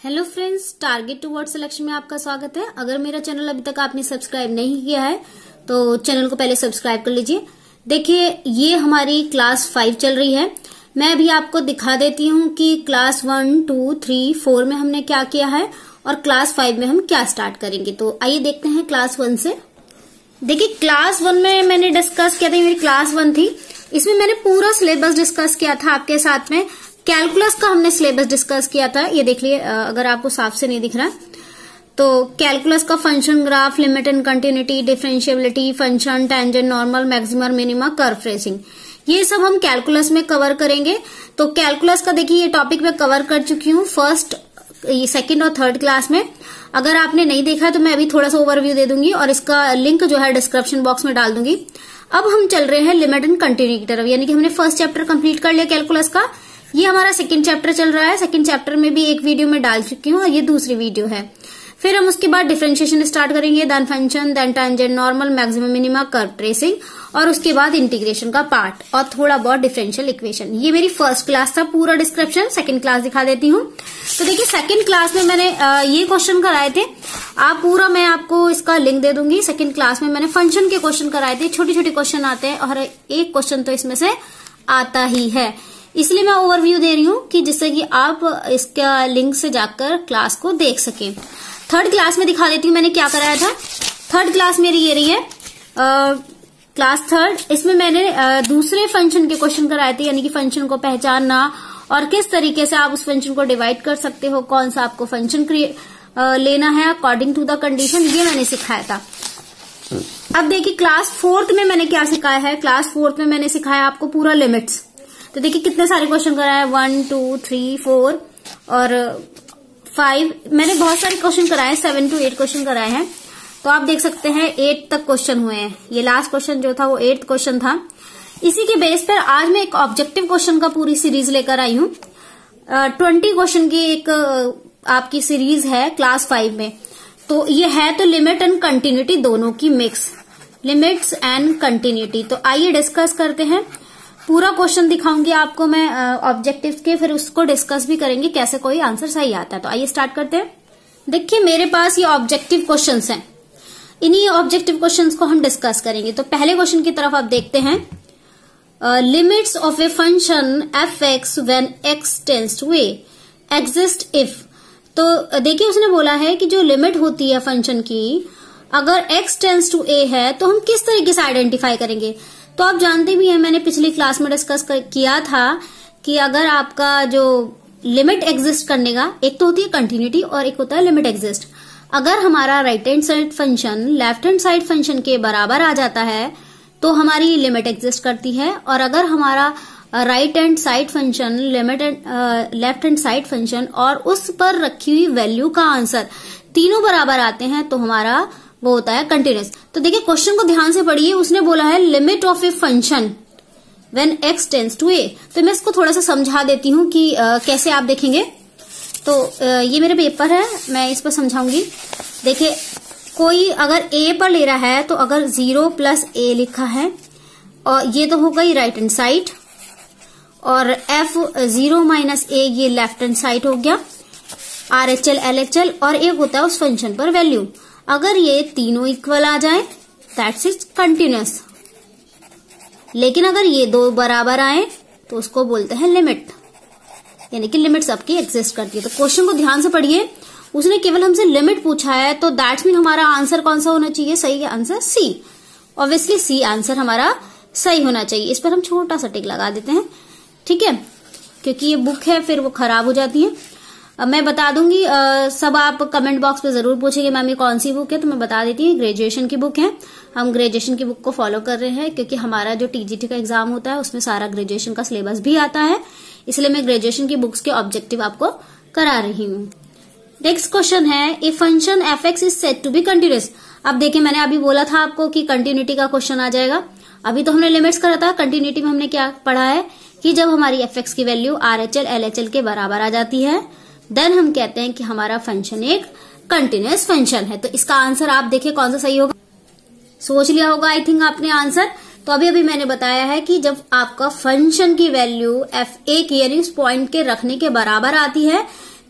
Hello friends, target toward selection में आपका स्वागत है। अगर मेरा चैनल अभी तक आपने सब्सक्राइब नहीं किया है तो चैनल को पहले सब्सक्राइब कर लीजिए। देखिए, ये हमारी क्लास 5 चल रही है। मैं अभी आपको दिखा देती हूँ कि क्लास 1, 2, 3, 4 में हमने क्या किया है और क्लास 5 में हम क्या स्टार्ट करेंगे। तो आइए देखते हैं क्लास 1 से। देखिए, क्लास 1 में मैंने डिस्कस किया था, मेरी क्लास 1 थी। इसमें मैंने पूरा सिलेबस डिस्कस किया था आपके साथ में। कैलकुलस का हमने सिलेबस डिस्कस किया था। ये देख लिए, अगर आपको साफ से नहीं दिख रहा तो कैलकुलस का function graph, limit and continuity, differentiability, function, tangent, normal, maximum, minima, curve tracing, ये सब हम कैलकुलस में कवर करेंगे। तो कैलकुलस का देखिए ये टॉपिक मैं कवर कर चुकी हूँ फर्स्ट, सेकंड और थर्ड क्लास में। अगर आपने नहीं देखा तो मैं अभी थोड़ा सा ओवरव्यू दे दूंगी और इसका लिंक जो है डिस्क्रिप्शन बॉक्स में डाल दूंगी। अब हम चल रहे हैं लिमिट एंड कंटिन्यूटी की तरफ, यानी कि हमने फर्स्ट चैप्टर कंप्लीट कर लिया कैलकुलस का। ये हमारा सेकंड चैप्टर चल रहा है। सेकंड चैप्टर में भी एक वीडियो में डाल चुकी हूँ और ये दूसरी वीडियो है। फिर हम उसके बाद डिफरेंशिएशन स्टार्ट करेंगे, then function, then tangent, normal, maximum, minima, curve tracing और उसके बाद इंटीग्रेशन का पार्ट और थोड़ा बहुत डिफरेंशियल इक्वेशन। ये मेरी फर्स्ट क्लास था, पूरा डिस्क्रिप्शन। सेकंड क्लास दिखा देती हूँ। तो देखिए, सेकंड क्लास में मैंने ये क्वेश्चन कराए थे। आप पूरा, मैं आपको इसका लिंक दे दूंगी। सेकंड क्लास में मैंने फंक्शन के क्वेश्चन कराए थे। छोटे छोटे क्वेश्चन आते हैं और एक क्वेश्चन तो इसमें से आता ही है, इसलिए मैं ओवरव्यू दे रही हूँ कि जिससे कि आप इसका लिंक से जाकर क्लास को देख सकें। थर्ड क्लास में दिखा देती हूँ मैंने क्या कराया था। थर्ड क्लास मेरी ये रही है, क्लास थर्ड। इसमें मैंने दूसरे फंक्शन के क्वेश्चन कराए थे, यानी कि फंक्शन को पहचानना और किस तरीके से आप उस फंक्शन को डिवाइड कर सकते हो, कौन सा आपको फंक्शन लेना है अकॉर्डिंग टू द कंडीशन, ये मैंने सिखाया था। अब देखिए, क्लास फोर्थ में मैंने क्या सिखाया है। क्लास फोर्थ में मैंने सिखाया आपको पूरा लिमिट्स। तो देखिए कितने सारे क्वेश्चन कराए, 1, 2, 3, 4 और 5। मैंने बहुत सारे क्वेश्चन कराए, 7 to 8 क्वेश्चन कराए हैं। तो आप देख सकते हैं 8 तक क्वेश्चन हुए हैं। ये लास्ट क्वेश्चन जो था वो 8th क्वेश्चन था। इसी के बेस पर आज मैं एक ऑब्जेक्टिव क्वेश्चन का पूरी सीरीज लेकर आई हूँ। 20 क्वेश्चन की एक आपकी सीरीज है क्लास 5 में। तो ये है तो लिमिट एंड कंटिन्यूटी दोनों की मिक्स, लिमिट्स एंड कंटिन्यूटी। तो आइए डिस्कस करते हैं। पूरा क्वेश्चन दिखाऊंगी आपको मैं ऑब्जेक्टिव्स के, फिर उसको डिस्कस भी करेंगे कैसे कोई आंसर सही आता है। तो आइए स्टार्ट करते हैं। देखिए, मेरे पास ये ऑब्जेक्टिव क्वेश्चंस हैं। इन्हीं ऑब्जेक्टिव क्वेश्चंस को हम डिस्कस करेंगे। तो पहले क्वेश्चन की तरफ आप देखते हैं, limits of a function f x when x tends to a exist if. तो देखिए, उसने बोला है कि जो लिमिट होती है फंक्शन की, अगर एक्स टेंड्स टू ए है तो हम किस तरीके से आइडेंटिफाई करेंगे। तो आप जानते भी हैं, मैंने पिछली क्लास में डिस्कस किया था कि अगर आपका जो लिमिट एग्जिस्ट करने का, एक तो होती है कंटिन्यूटी और एक होता है लिमिट एग्जिस्ट। अगर हमारा right hand side function left hand side function के बराबर आ जाता है तो हमारी लिमिट एग्जिस्ट करती है, और अगर हमारा right hand side function left hand side function और उस पर रखी हुई वैल्यू का आंसर तीनों बराबर आते हैं तो हमारा वो होता है कंटिन्यूअस। तो देखिए, क्वेश्चन को ध्यान से पढ़िए। उसने बोला है limit of a function when x tends to A. तो मैं इसको थोड़ा सा समझा देती हूँ कि कैसे आप देखेंगे। तो ये मेरे पेपर है, मैं इस पर समझाऊंगी। देखिए, कोई अगर ए पर ले रहा है तो अगर 0 + a लिखा है, और ये तो हो गई राइट हैंड साइड, और f 0 - a ये लेफ्ट हैंड साइड हो गया, RHL LHL, और एक होता है उस फंक्शन पर वैल्यू। अगर ये तीनों इक्वल आ जाए दैट्स इज कंटिन्यूअस। लेकिन अगर ये दो बराबर आए तो उसको बोलते हैं लिमिट, यानी कि लिमिट सबकी एग्जिस्ट करती है। तो क्वेश्चन को ध्यान से पढ़िए। उसने केवल हमसे लिमिट पूछा है, तो दैट्स मीन हमारा आंसर कौन सा होना चाहिए? सही answer C. Obviously C answer हमारा सही होना चाहिए। इस पर हम छोटा सा टिक लगा देते हैं, ठीक है, क्योंकि ये बुक है फिर वो खराब हो जाती है। मैं बता दूंगी, सब आप कमेंट बॉक्स पे जरूर पूछेंगे मैम ये कौन सी बुक है, तो मैं बता देती हूँ ग्रेजुएशन की बुक है। हम ग्रेजुएशन की बुक को फॉलो कर रहे हैं क्योंकि हमारा जो टीजीटी का एग्जाम होता है उसमें सारा ग्रेजुएशन का सिलेबस भी आता है, इसलिए मैं ग्रेजुएशन की बुक्स के ऑब्जेक्टिव आपको करा रही हूँ। नेक्स्ट क्वेश्चन है, a function f x is said to be continuous. अब देखिए, मैंने अभी बोला था आपको कि कंटिन्यूटी का क्वेश्चन आ जाएगा। अभी तो हमने लिमिट्स करा था, कंटिन्यूटी में हमने क्या पढ़ा है कि जब हमारी एफ एक्स की वैल्यू RHL LHL के बराबर आ जाती है देन हम कहते हैं कि हमारा फंक्शन एक कंटिन्यूअस फंक्शन है। तो इसका आंसर आप देखिए कौन सा सही होगा। सोच लिया होगा आई थिंक आपने आंसर। तो अभी मैंने बताया है कि जब आपका फंक्शन की वैल्यू fa की, यानी उस पॉइंट के रखने के बराबर आती है,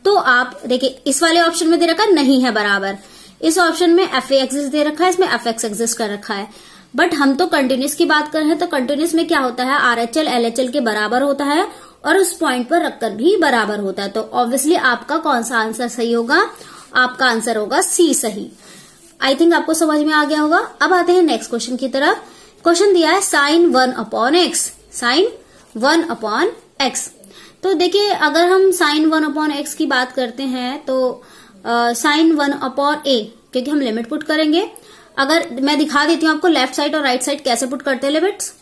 तो आप देखिए इस वाले ऑप्शन में दे रखा नहीं है बराबर, इस ऑप्शन में एफ ए एग्जिस्ट दे रखा है, इसमें एफ एक्स एग्जिस्ट कर रखा है। बट हम तो कंटिन्यूस की बात कर रहे हैं, तो कंटिन्यूस में क्या होता है, आरएचएल एलएचएल के बराबर होता है और उस पॉइंट पर रखकर भी बराबर होता है। तो ऑब्वियसली आपका कौन सा आंसर सही होगा, आपका आंसर होगा सी सही। आई थिंक आपको समझ में आ गया होगा। अब आते हैं नेक्स्ट क्वेश्चन की तरफ। क्वेश्चन दिया है sine 1 upon x, sine 1 upon x. तो देखिए अगर हम साइन 1 अपॉन एक्स की बात करते हैं तो साइन 1 अपॉन ए, क्योंकि हम लिमिट पुट करेंगे। अगर मैं दिखा देती हूँ आपको लेफ्ट साइड और राइट साइड कैसे पुट करते हैं लिमिट्स।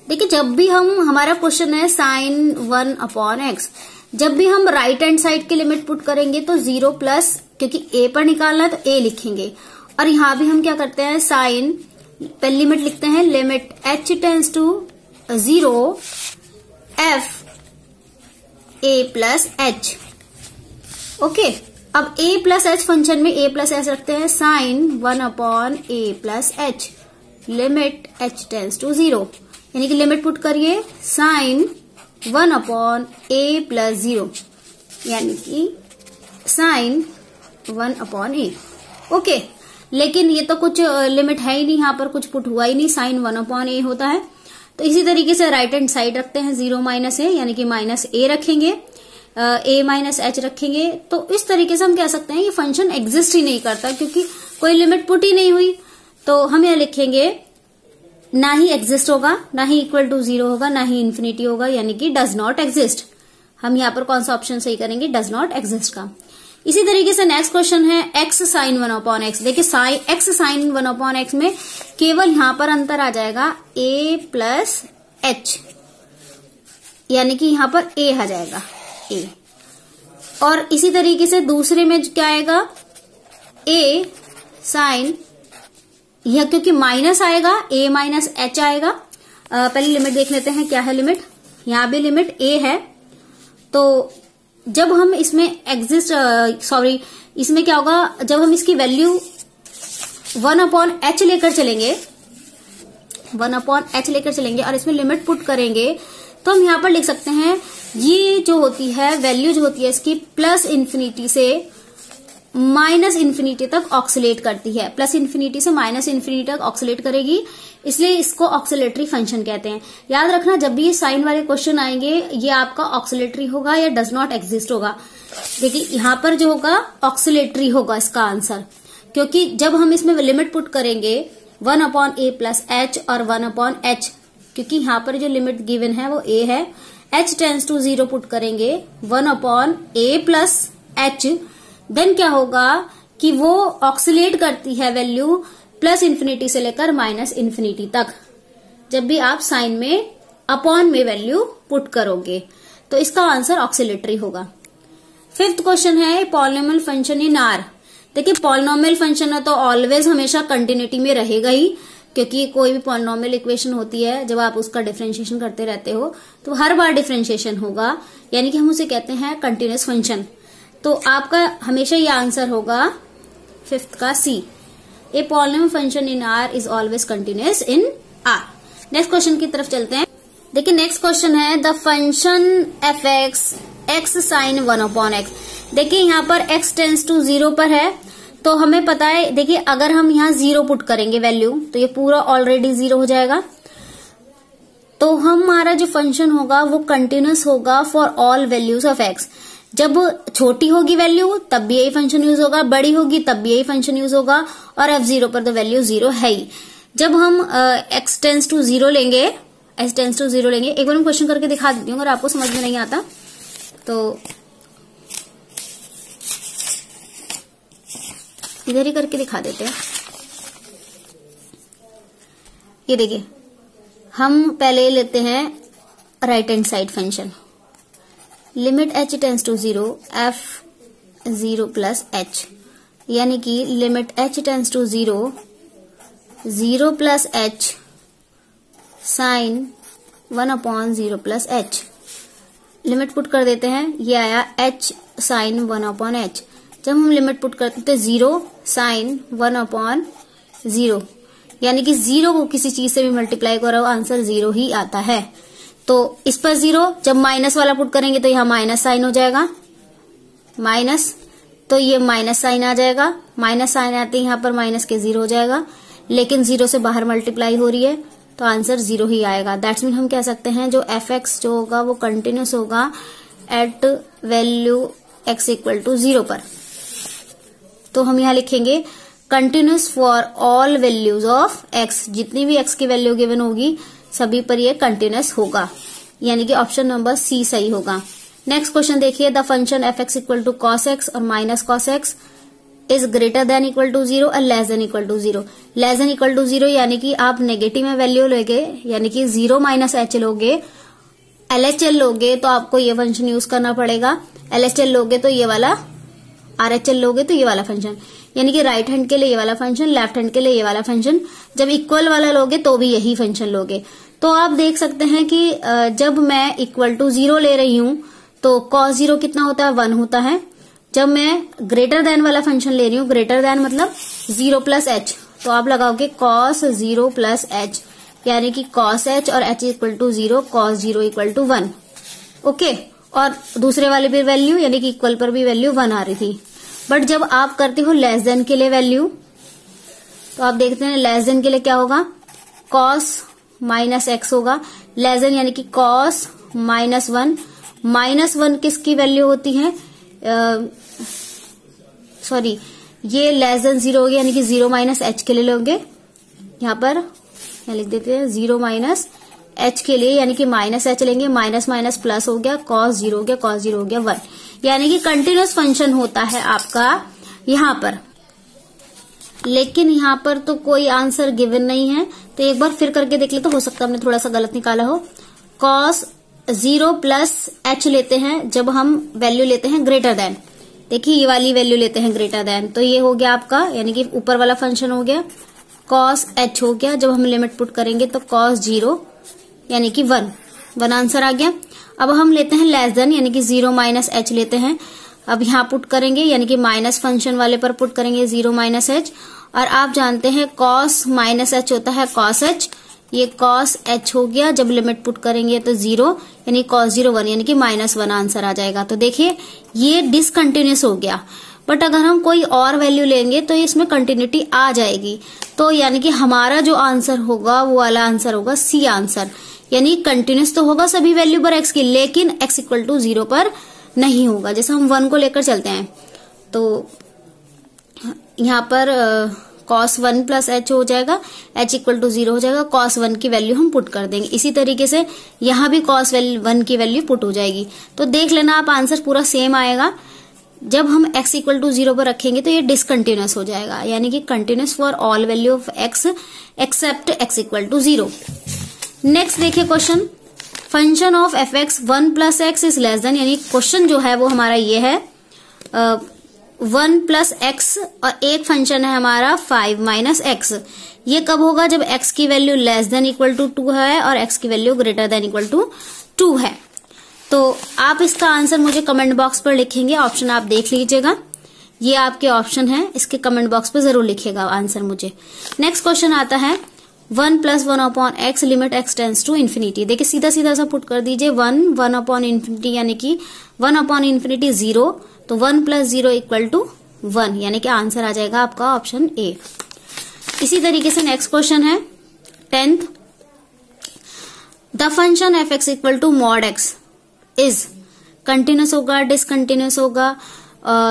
देखिए जब भी हमारा क्वेश्चन है साइन 1 अपॉन एक्स, जब भी हम राइट हैंड साइड की लिमिट पुट करेंगे तो 0 प्लस, क्योंकि ए पर निकालना है तो ए लिखेंगे। और यहां भी हम क्या करते हैं, साइन पहली लिमिट लिखते हैं, limit h tends to 0 f a plus h। Okay, अब a प्लस h फंक्शन में a प्लस h रखते हैं, sine 1 upon a plus h, limit h tends to 0, यानी कि लिमिट पुट करिए साइन 1 अपॉन a प्लस 0, यानी कि sign 1 upon a। Okay, लेकिन ये तो कुछ लिमिट है ही नहीं, यहाँ पर कुछ पुट हुआ ही नहीं, साइन 1 अपॉन a होता है। तो इसी तरीके से राइट हैंड साइड रखते हैं 0 माइनस a, यानी कि माइनस a रखेंगे, a माइनस h रखेंगे। तो इस तरीके से हम कह सकते हैं ये फंक्शन एग्जिस्ट ही नहीं करता, क्योंकि कोई लिमिट पुट ही नहीं हुई। तो हम यह लिखेंगे ना ही एग्जिस्ट होगा, ना ही इक्वल टू 0 होगा, ना ही इन्फिनिटी होगा, यानी कि डज नॉट एग्जिस्ट। हम यहाँ पर कौन सा ऑप्शन सही करेंगे, डज नॉट एग्जिस्ट का। इसी तरीके से नेक्स्ट क्वेश्चन है x साइन 1 अपॉन एक्स। देखिए x साइन 1 अपॉन एक्स में केवल यहां पर अंतर आ जाएगा a प्लस h, यानी कि यहां पर a आ जाएगा a। और इसी तरीके से दूसरे में क्या आएगा, a साइन, यह क्योंकि माइनस आएगा a माइनस h आएगा। पहले लिमिट देख लेते हैं क्या है लिमिट, यहां भी लिमिट a है। तो जब हम इसमें इसमें क्या होगा, जब हम इसकी वैल्यू 1 अपॉन h लेकर चलेंगे, 1 अपॉन h लेकर चलेंगे और इसमें लिमिट पुट करेंगे, तो हम यहां पर लिख सकते हैं ये जो होती है वैल्यू जो होती है इसकी प्लस इन्फिनिटी से माइनस इन्फिनिटी तक ऑक्सिलेट करती है, प्लस इन्फिनिटी से माइनस इन्फिनिटी तक ऑक्सिलेट करेगी, इसलिए इसको ऑक्सिलेटरी फंक्शन कहते हैं। याद रखना जब भी ये साइन वाले क्वेश्चन आएंगे ये आपका ऑक्सिलेटरी होगा या डज नॉट एग्जिस्ट होगा। देखिए यहां पर जो होगा ऑक्सिलेटरी होगा इसका आंसर, क्योंकि जब हम इसमें लिमिट पुट करेंगे 1 अपॉन a प्लस h और 1 अपॉन h, क्योंकि यहां पर जो लिमिट गिवन है वो a है, h टेंस टू 0 पुट करेंगे 1 upon a plus h, then क्या होगा कि वो ऑक्सिलेट करती है वैल्यू प्लस इन्फिनिटी से लेकर माइनस इन्फिनिटी तक, जब भी आप साइन में अपॉन में वैल्यू पुट करोगे। तो इसका आंसर ऑक्सिलेटरी होगा। 5th क्वेश्चन है पॉलिनोमियल फंक्शन इन आर। देखिए पॉलिनोमियल फंक्शन है तो ऑलवेज हमेशा कंटिन्यूटी में रहेगा ही, क्योंकि कोई भी पॉलिनोमियल इक्वेशन होती है जब आप उसका डिफरेंशिएशन करते रहते हो तो हर बार डिफरेंशिएशन होगा, यानी कि हम उसे कहते हैं कंटिन्यूअस फंक्शन। तो आपका हमेशा ये आंसर होगा 5th का C, a polynomial function in R is always continuous in R। Next question की तरफ चलते हैं। देखिए नेक्स्ट क्वेश्चन है the function f x sine 1 upon x. देखिए यहाँ पर x टेंस टू 0 पर है, तो हमें पता है, देखिए अगर हम यहाँ 0 पुट करेंगे वैल्यू तो ये पूरा ऑलरेडी 0 हो जाएगा। तो हमारा जो फंक्शन होगा वो कंटिन्यूअस होगा for all values of x। जब छोटी होगी वैल्यू तब भी यही फंक्शन यूज होगा, बड़ी होगी तब भी यही फंक्शन यूज होगा, और f0 पर तो वैल्यू 0 है ही। जब हम x टेंस टू 0 लेंगे, x टेंस टू 0 लेंगे, एक बार मैं क्वेश्चन करके दिखा देती हूँ अगर आपको समझ में नहीं आता तो इधर ही करके दिखा देते हैं। ये देखिए हम पहले लेते हैं right hand side function, limit h tends to 0 f0 plus h, यानी कि limit h tends to 0 plus h sine 1 upon 0 plus h। Limit put कर देते हैं, ये आया h साइन 1 अपॉन h। जब हम लिमिट पुट करते हैं 0 साइन 1 अपॉन 0, यानी कि 0 को किसी चीज से भी मल्टीप्लाई करो आंसर 0 ही आता है। तो इस पर 0, जब माइनस वाला पुट करेंगे तो यहाँ माइनस साइन हो जाएगा, माइनस, तो ये माइनस साइन आ जाएगा, माइनस साइन आते ही यहाँ पर माइनस के 0 हो जाएगा, लेकिन 0 से बाहर मल्टीप्लाई हो रही है तो आंसर 0 ही आएगा। दैट्स मीन हम कह सकते हैं जो fx जो होगा वो कंटिन्यूस होगा at value x equal to 0 पर। तो हम यहाँ लिखेंगे continuous for all values of x, जितनी भी x की वैल्यू गिवन होगी सभी पर ये कंटिन्यूस होगा, यानी कि ऑप्शन नंबर सी सही होगा। नेक्स्ट क्वेश्चन देखिए, the function fx equal to cos x और minus cos x is greater than equal to 0 और less than equal to 0। Less than equal to 0 यानी कि आप नेगेटिव में वैल्यू लोगे, यानी कि 0 माइनस h लोगे, LHL लोगे तो आपको ये फंक्शन यूज करना पड़ेगा, LHL लोगे तो ये वाला, RHL लोगे तो ये वाला फंक्शन, यानी कि राइट हैंड के लिए ये वाला फंक्शन, लेफ्ट हैंड के लिए ये वाला फंक्शन। जब इक्वल वाला लोगे तो भी यही फंक्शन लोगे। तो आप देख सकते हैं कि जब मैं इक्वल टू 0 ले रही हूं तो cos 0 कितना होता है, 1 होता है। जब मैं ग्रेटर देन वाला फंक्शन ले रही हूँ, ग्रेटर देन मतलब 0 प्लस h, तो आप लगाओगे cos 0 प्लस h, यानी कि cos h और h equal to 0, cos 0 equal to 1। Okay, और दूसरे वाले भी वैल्यू यानी कि इक्वल पर भी वैल्यू 1 आ रही थी। बट जब आप करते हो लेस देन के लिए वैल्यू, तो आप देखते हैं लेस देन के लिए क्या होगा, cos माइनस x होगा, लेस देन यानी कि cos माइनस 1, माइनस 1 किसकी वैल्यू होती है, सॉरी ये लेस देन 0 हो गया, यानी कि 0 माइनस h के लिए लोगे, यहाँ पर यहाँ लिख देते हैं 0 माइनस h के लिए, यानी कि माइनस h लेंगे, माइनस माइनस प्लस हो गया, cos 0 हो गया, cos 0 हो गया 1, यानी कि कंटिन्यूस फंक्शन होता है आपका यहाँ पर। लेकिन यहाँ पर तो कोई आंसर गिवन नहीं है, तो एक बार फिर करके देख ले, तो हो सकता है हमने थोड़ा सा गलत निकाला हो। cos 0 प्लस h लेते हैं जब हम वैल्यू लेते हैं ग्रेटर देन, देखिए ये वाली वैल्यू लेते हैं ग्रेटर देन, तो ये हो गया आपका, यानी कि ऊपर वाला फंक्शन हो गया, cos h हो गया, जब हम लिमिट पुट करेंगे तो cos 0 यानी कि 1 आंसर आ गया। अब हम लेते हैं लेस देन, यानी कि 0 माइनस h लेते हैं, अब यहाँ पुट करेंगे, यानी कि माइनस फंक्शन वाले पर पुट करेंगे 0 माइनस h, और आप जानते हैं cos माइनस h होता है cos h, ये cos h हो गया, जब लिमिट पुट करेंगे तो 0 यानी cos 0 1, यानी कि माइनस 1 आंसर आ जाएगा। तो देखिए ये डिसकंटिन्यूस हो गया, बट अगर हम कोई और वैल्यू लेंगे तो इसमें कंटिन्यूटी आ जाएगी, तो यानी कि हमारा जो आंसर होगा वो वाला आंसर होगा सी आंसर, यानी कंटिन्यूस तो होगा सभी वैल्यू पर x की, लेकिन x इक्वल टू 0 पर नहीं होगा। जैसे हम 1 को लेकर चलते हैं तो यहाँ पर cos 1 प्लस h हो जाएगा, h इक्वल टू 0 हो जाएगा, cos 1 की वैल्यू हम पुट कर देंगे। इसी तरीके से यहाँ भी cos 1 की वैल्यू पुट हो जाएगी। तो देख लेना आप आंसर पूरा सेम आएगा। जब हम x इक्वल टू 0 पर रखेंगे तो ये डिसकंटिन्यूस हो जाएगा, यानी कि continuous for all value of x except x equal to 0। Next देखिए question, function of fx 1 plus x is less than, यानी क्वेश्चन जो है वो हमारा ये है 1 प्लस x और एक फंक्शन है हमारा 5 माइनस x। ये कब होगा, जब x की value less than equal to 2 है और x की value greater than equal to 2 है। तो आप इसका आंसर मुझे कमेंट बॉक्स पर लिखेंगे, ऑप्शन आप देख लीजिएगा, ये आपके ऑप्शन है, इसके कमेंट बॉक्स पर जरूर लिखिएगा आंसर मुझे। नेक्स्ट क्वेश्चन आता है 1 plus 1 upon x limit x tends to infinity. देखिए सीधा सीधा सा पुट कर दीजिए, 1 अपॉन इन्फिनिटी यानी कि 1 अपॉन इन्फिनिटी 0, तो 1 प्लस 0 इक्वल टू 1, यानी कि आंसर आ जाएगा आपका ऑप्शन ए। इसी तरीके से नेक्स्ट क्वेश्चन है 10th, the function fx equal to mod x is continuous होगा, डिसकंटिन्यूस होगा,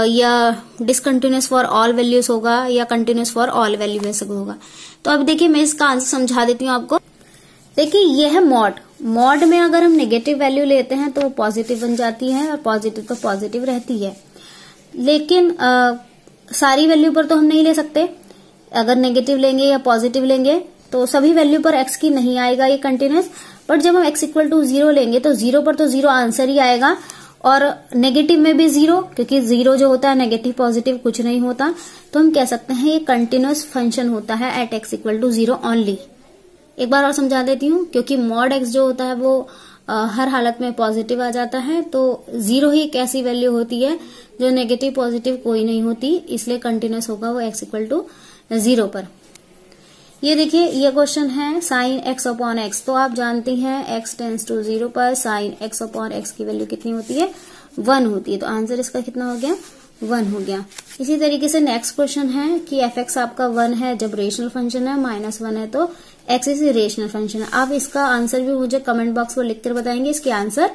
या डिसकंटिन्यूस फॉर ऑल वैल्यूज होगा, या कंटिन्यूस फॉर ऑल वैल्यूज होगा। तो अब देखिए मैं इसका आंसर समझा देती हूँ आपको। देखिए ये है मॉड में अगर हम नेगेटिव वैल्यू लेते हैं तो वो पॉजिटिव बन जाती है, और पॉजिटिव तो पॉजिटिव रहती है, लेकिन सारी वैल्यू पर तो हम नहीं ले सकते। अगर नेगेटिव लेंगे या पॉजिटिव लेंगे तो सभी वैल्यू पर x की नहीं आएगा ये कंटिन्यूस, बट जब हम x इक्वल टू 0 लेंगे तो 0 पर तो 0 आंसर ही आएगा, और नेगेटिव में भी 0, क्योंकि 0 जो होता है नेगेटिव पॉजिटिव कुछ नहीं होता, तो हम कह सकते हैं ये कंटिन्यूस फंक्शन होता है at x equal to 0 only. एक बार और समझा देती हूँ, क्योंकि मॉड x जो होता है वो हर हालत में पॉजिटिव आ जाता है, तो 0 ही एक ऐसी वैल्यू होती है जो नेगेटिव पॉजिटिव कोई नहीं होती, इसलिए कंटिन्यूस होगा वो x इक्वल टू 0 पर। ये देखिए ये क्वेश्चन है साइन x अपॉन x, तो आप जानती हैं x टेंस टू 0 पर साइन x अपॉन x की वैल्यू कितनी होती है, 1 होती है। तो आंसर इसका कितना हो गया, 1 हो गया। इसी तरीके से नेक्स्ट क्वेश्चन है कि f(x) आपका 1 है जब रेशनल फंक्शन है, -1 है तो x इज रेशनल फंक्शन है। आप इसका आंसर भी मुझे कमेंट बॉक्स में लिखकर बताएंगे इसके आंसर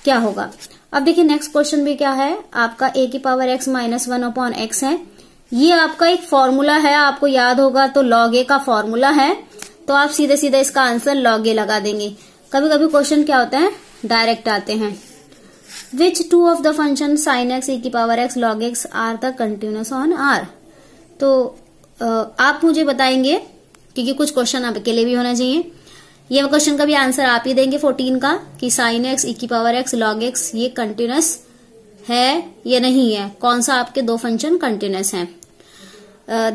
क्या होगा। अब देखिए नेक्स्ट क्वेश्चन भी क्या है आपका, a⁻x -1/x है। ये आपका एक फॉर्मूला है, आपको याद होगा तो log a का फॉर्मूला है, तो आप सीधे सीधे इसका आंसर log a लगा देंगे। कभी कभी क्वेश्चन क्या होता है, डायरेक्ट आते हैं। Which two of the function sin x e⁻x log x are the continuous on R? तो आप मुझे बताएंगे क्योंकि कुछ क्वेश्चन आपके लिए भी होना चाहिए। ये क्वेश्चन का भी आंसर आप ही देंगे 14 का कि sin x e⁻x log x ये कंटिन्यूस है या नहीं है, कौन सा आपके दो फंक्शन कंटिन्यूस हैं।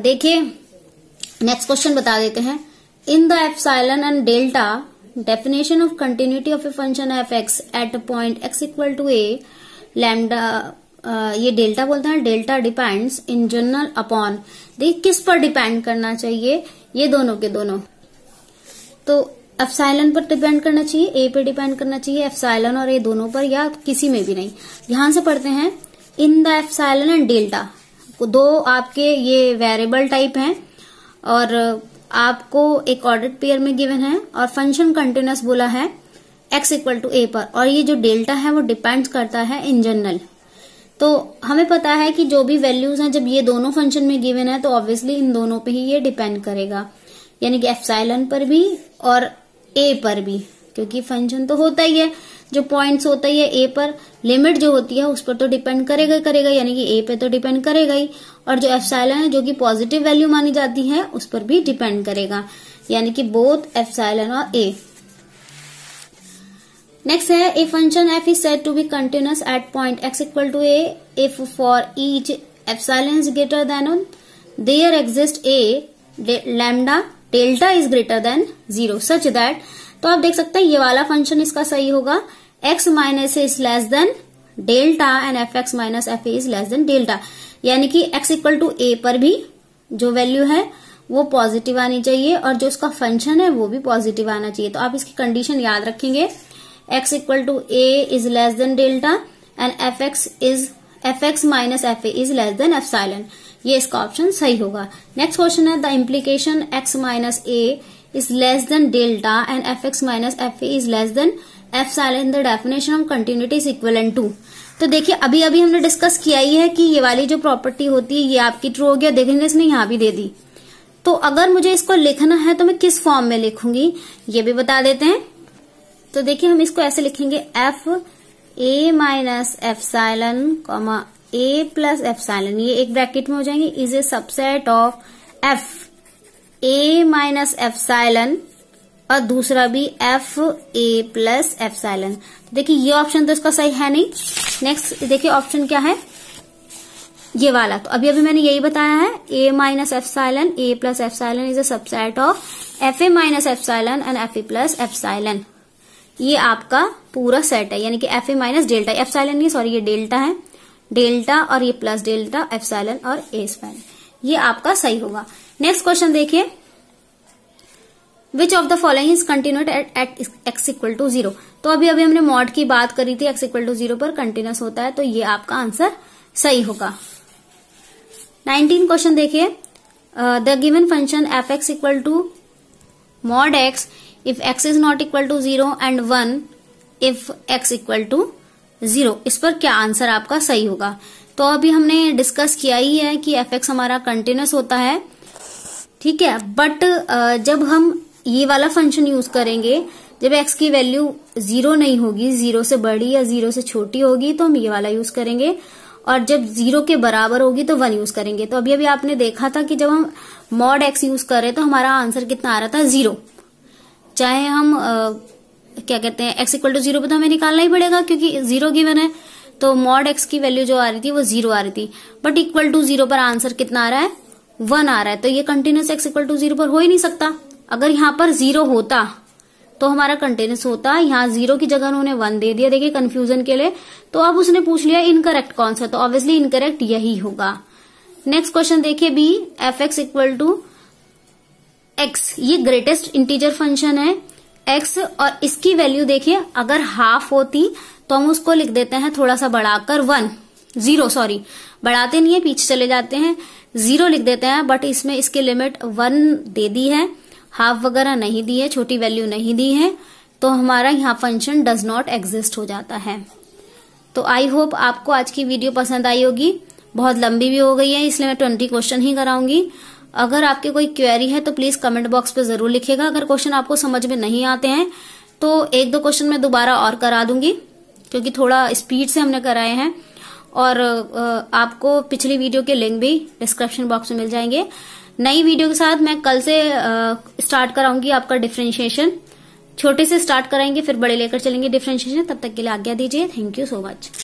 देखिए नेक्स्ट क्वेश्चन बता देते हैं। In the epsilon and delta definition of continuity of a function f(x) at point x equal to a lambda, ये डेल्टा बोलते हैं, delta depends in general upon, देखिए किस पर डिपेंड करना चाहिए, ये दोनों के दोनों, तो एप्सिलॉन पर डिपेंड करना चाहिए, ए पे डिपेंड करना चाहिए, एप्सिलॉन और ए दोनों पर, या किसी में भी नहीं। ध्यान से पढ़ते हैं। In the epsilon and delta, दो आपके ये वेरिएबल टाइप हैं और आपको एक ऑर्डर्ड पेयर में गिवन है और फंक्शन कंटिन्यूस बोला है x इक्वल टू a पर, और ये जो डेल्टा है वो डिपेंड करता है इन जनरल। तो हमें पता है कि जो भी वैल्यूज हैं जब ये दोनों फंक्शन में गिवन है तो ऑब्वियसली इन दोनों पे ही ये डिपेंड करेगा, यानी कि एप्सिलॉन पर भी और a पर भी, क्योंकि फंक्शन तो होता ही है, जो पॉइंट्स होता ही है a पर, लिमिट जो होती है उस पर तो डिपेंड करेगा, यानी कि a पे तो डिपेंड करेगा ही, और जो एप्सिलॉन है जो कि पॉजिटिव वैल्यू मानी जाती है उस पर भी डिपेंड करेगा, यानी कि बोथ एप्सिलॉन और a। नेक्स्ट है a function f is said to be continuous at point x equal to a if for each epsilon is greater than there exist a lambda delta is greater than 0 such that, तो आप देख सकते हैं ये वाला function इसका सही होगा, x minus is less than delta and f(x) minus f is less than delta, यानी कि x इक्वल टू a पर भी जो वैल्यू है वो पॉजिटिव आनी चाहिए और जो उसका फंक्शन है वो भी पॉजिटिव आना चाहिए। तो आप इसकी कंडीशन याद रखेंगे, x equal to a is less than delta and f(x) minus f is less than epsilon, ये इसका ऑप्शन सही होगा। नेक्स्ट क्वेश्चन है the implication x minus a is less than delta and f(x) minus f is less than epsilon, the definition of continuity is equivalent to। तो देखिए अभी अभी हमने डिस्कस किया ही है कि ये वाली जो प्रॉपर्टी होती है ये आपकी ट्रू हो गया, देखेंगे इसने यहाँ भी दे दी। तो अगर मुझे इसको लिखना है तो मैं किस फॉर्म में लिखूंगी ये भी बता देते हैं। तो देखिए हम इसको ऐसे लिखेंगे, f a minus epsilon comma a plus epsilon, ये एक ब्रैकेट में हो जाएंगे, is a subset of f a minus epsilon और दूसरा भी f a प्लस एप्सिलॉन। देखिए ये ऑप्शन तो इसका सही है नहीं। नेक्स्ट देखिए ऑप्शन क्या है, ये वाला, तो अभी अभी मैंने यही बताया है, a minus epsilon a plus epsilon is a subset of f a minus epsilon and f a plus epsilon, ये आपका पूरा सेट है, यानी कि f a minus delta, epsilon नहीं सॉरी ये डेल्टा है, डेल्टा और ये प्लस डेल्टा एप्सिलॉन और a स्क्वायर, ये आपका सही होगा। नेक्स्ट क्वेश्चन देखिए, which of the following is continued at x equal to 0। तो अभी अभी हमने मॉड की बात करी थी, x इक्वल टू 0 पर कंटिन्यूस होता है, तो ये आपका आंसर सही होगा। 19 क्वेश्चन देखिए, the given function f(x) equal to mod x if x is not equal to 0 and 1 if x equal to 0, इस पर क्या आंसर आपका सही होगा। तो अभी हमने डिस्कस किया ही है कि f(x) हमारा कंटिन्यूस होता है, ठीक है, बट जब हम ये वाला फंक्शन यूज करेंगे जब x की वैल्यू 0 नहीं होगी, 0 से बड़ी या 0 से छोटी होगी तो हम ये वाला यूज करेंगे, और जब 0 के बराबर होगी तो 1 यूज करेंगे। तो अभी अभी आपने देखा था कि जब हम मॉड x यूज कर रहे तो हमारा आंसर कितना आ रहा था, 0। चाहे हम क्या कहते हैं x इक्वल टू 0 पे तो हमें निकालना ही पड़ेगा क्योंकि 0 गिवन है, तो मॉड x की वैल्यू जो आ रही थी वो 0 आ रही थी, बट इक्वल टू 0 पर आंसर कितना आ रहा है, 1 आ रहा है। तो ये कंटिन्यूस x इक्वल टू 0 पर हो ही नहीं सकता। अगर यहाँ पर 0 होता तो हमारा कंटिन्यूस होता, यहाँ 0 की जगह उन्होंने 1 दे दिया, देखिए कंफ्यूजन के लिए। तो अब उसने पूछ लिया इनकरेक्ट कौन सा, तो ऑब्वियसली इनकरेक्ट यही होगा। नेक्स्ट क्वेश्चन देखिए B, f(x) equal to x, ये ग्रेटेस्ट इंटीजर फंक्शन है x, और इसकी वैल्यू देखिए अगर हाफ होती तो हम उसको लिख देते हैं थोड़ा सा बढ़ाकर 0 बढ़ाते नहीं है, पीछे चले जाते हैं, 0 लिख देते हैं। बट इसमें इसकी लिमिट 1 दे दी है, हाफ वगैरह नहीं दी है, छोटी वैल्यू नहीं दी है, तो हमारा यहाँ फंक्शन डज नॉट एग्जिस्ट हो जाता है। तो आई होप आपको आज की वीडियो पसंद आई होगी। बहुत लंबी भी हो गई है, इसलिए मैं 20 क्वेश्चन ही कराऊंगी। अगर आपके कोई क्वेरी है तो प्लीज कमेंट बॉक्स पे जरूर लिखिएगा। अगर क्वेश्चन आपको समझ में नहीं आते हैं तो 1-2 क्वेश्चन मैं दोबारा और करा दूंगी, क्योंकि थोड़ा स्पीड से हमने कराए हैं। और आपको पिछली वीडियो के लिंक भी डिस्क्रिप्शन बॉक्स में मिल जाएंगे। नई वीडियो के साथ मैं कल से स्टार्ट कराऊंगी आपका डिफरेंशिएशन। छोटे से स्टार्ट कराएंगे, फिर बड़े लेकर चलेंगे डिफरेंशिएशन। तब तक के लिए आज्ञा दीजिए। Thank you so much.